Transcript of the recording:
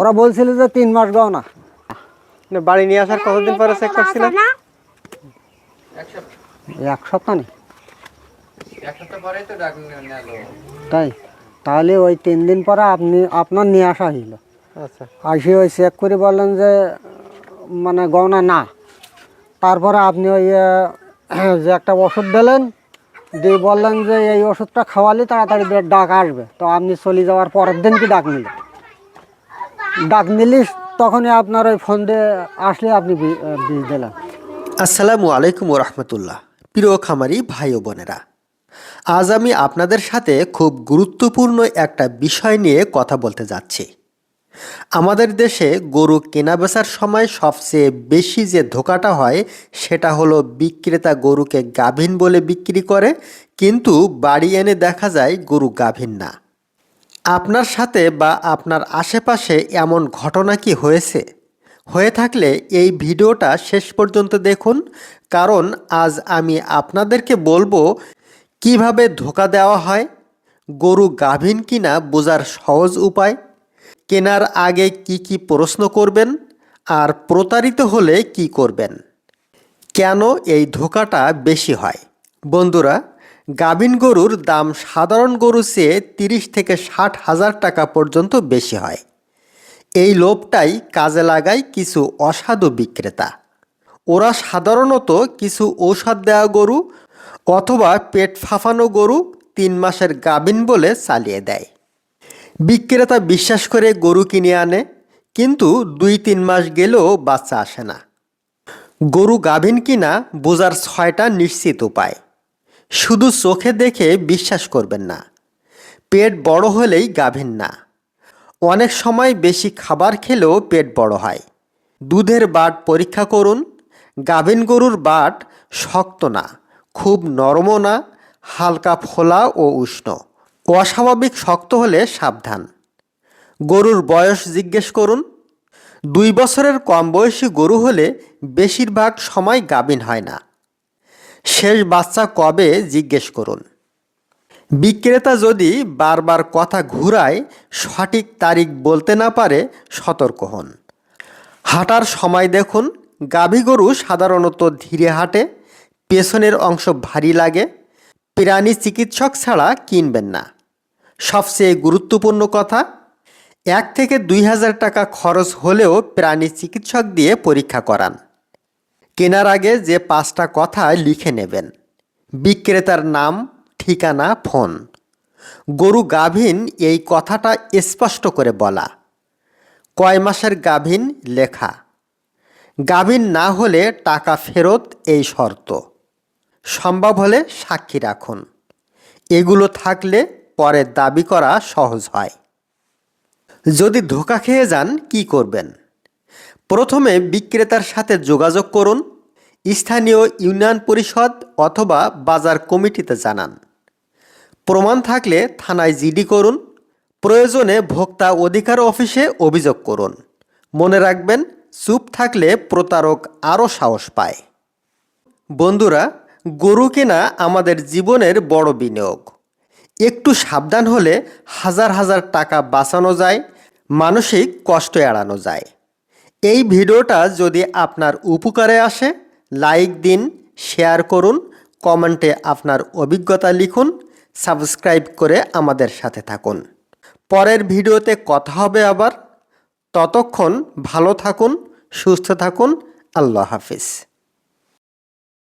ওরা বলছিল যে 3 মাস গহনা। বাড়ি নিয়ে আসার কতদিন পরে চেক করছিলেন? এক সপ্তাহ নেই। এক সপ্তাহ পরেই তো ডাক নিল। তাই তাহলে ওই 3 দিন পরে আপনার নিয়ে আসা হইল। আচ্ছা, আসি ওই চেক করে বললেন যে মানে গহনা না। তারপরে আপনি ওই যে একটা ওষুধ দিলেন, দিয়ে বললেন যে এই ওষুধটা খাওয়ালে তাড়াতাড়ি ডাক আসবে। তো আপনি চলে যাওয়ার পরের দিন কি ডাক নিলেন, ডাক নিলিস তখনই আপনার ওই ফোন দিয়ে আসলে আপনি বীজ দিলেন। আসসালামু আলাইকুম রহমতুল্লাহ। প্রিয় খামারি ভাই ও বোনেরা, আজ আমি আপনাদের সাথে খুব গুরুত্বপূর্ণ একটা বিষয় নিয়ে কথা বলতে যাচ্ছি। আমাদের দেশে গরু কেনাবেচার সময় সবচেয়ে বেশি যে ধোঁকাটা হয় সেটা হলো বিক্রেতা গরুকে গাভীন বলে বিক্রি করে, কিন্তু বাড়ি এনে দেখা যায় গরু গাভীন না। আপনার সাথে বা আপনার আশেপাশে এমন ঘটনা কি হয়েছে? হয়ে থাকলে এই ভিডিওটা শেষ পর্যন্ত দেখুন, কারণ আজ আমি আপনাদেরকে বলবো কিভাবে ধোঁকা দেওয়া হয়, গরু গাভীন কিনা বোঝার সহজ উপায়, কেনার আগে কি কি প্রশ্ন করবেন, আর প্রতারিত হলে কি করবেন, কেন এই ধোঁকাটা বেশি হয়। বন্ধুরা, গাভীন গরুর দাম সাধারণ গরু চেয়ে 30 থেকে 60 হাজার টাকা পর্যন্ত বেশি হয়। এই লোভটাই কাজে লাগায় কিছু অসাধু বিক্রেতা। ওরা সাধারণত কিছু ঔষধ দেওয়া গরু অথবা পেট ফাঁপানো গরু 3 মাসের গাভীন বলে চালিয়ে দেয়। বিক্রেতা বিশ্বাস করে গরু কিনে আনে, কিন্তু 2-3 মাস গেলেও বাচ্চা আসে না। গরু গাভীন কিনা বোঝার 6টা নিশ্চিত উপায়। শুধু চোখে দেখে বিশ্বাস করবেন না। পেট বড় হলেই গাভীন না। অনেক সময় বেশি খাবার খেলেও পেট বড় হয়। দুধের বাট পরীক্ষা করুন। গাভীন গরুর বাট শক্ত না, খুব নরমও না, হালকা ফোলা ও উষ্ণ। অস্বাভাবিক শক্ত হলে সাবধান। গরুর বয়স জিজ্ঞেস করুন। 2 বছরের কম বয়সী গরু হলে বেশিরভাগ সময় গাভীন হয় না। শেষ বাচ্চা কবে জিজ্ঞেস করুন। বিক্রেতা যদি বারবার কথা ঘুরায়, সঠিক তারিখ বলতে না পারে, সতর্ক হন। হাঁটার সময় দেখুন। গাভী গরু সাধারণত ধীরে হাঁটে, পেছনের অংশ ভারী লাগে। প্রাণী চিকিৎসক ছাড়া কিনবেন না। সবচেয়ে গুরুত্বপূর্ণ কথা, 1 থেকে 2 হাজার টাকা খরচ হলেও প্রাণী চিকিৎসক দিয়ে পরীক্ষা করান। কেনার আগে যে 5টা কথা লিখে নেবেন: বিক্রেতার নাম, ঠিকানা, ফোন। গরু গাভীন এই কথাটা স্পষ্ট করে বলা। কয় মাসের গাভীন লেখা। গাভীন না হলে টাকা ফেরত এই শর্ত। সম্ভব হলে সাক্ষী রাখুন। এগুলো থাকলে পরে দাবি করা সহজ হয়। যদি ধোঁকা খেয়ে যান কি করবেন? প্রথমে বিক্রেতার সাথে যোগাযোগ করুন। স্থানীয় ইউনিয়ন পরিষদ অথবা বাজার কমিটিতে জানান। প্রমাণ থাকলে থানায় জিডি করুন। প্রয়োজনে ভোক্তা অধিকার অফিসে অভিযোগ করুন। মনে রাখবেন, চুপ থাকলে প্রতারক আরও সাহস পায়। বন্ধুরা, গরু কেনা আমাদের জীবনের বড় বিনিয়োগ। একটু সাবধান হলে হাজার হাজার টাকা বাঁচানো যায়, মানসিক কষ্ট এড়ানো যায়। এই ভিডিওটা যদি আপনার উপকারে আসে, লাইক দিন, শেয়ার করুন, কমেন্টে আপনার অভিজ্ঞতা লিখুন, সাবস্ক্রাইব করে আমাদের সাথে থাকুন। পরের ভিডিওতে কথা হবে আবার। ততক্ষণ ভালো থাকুন, সুস্থ থাকুন। আল্লাহ হাফিজ।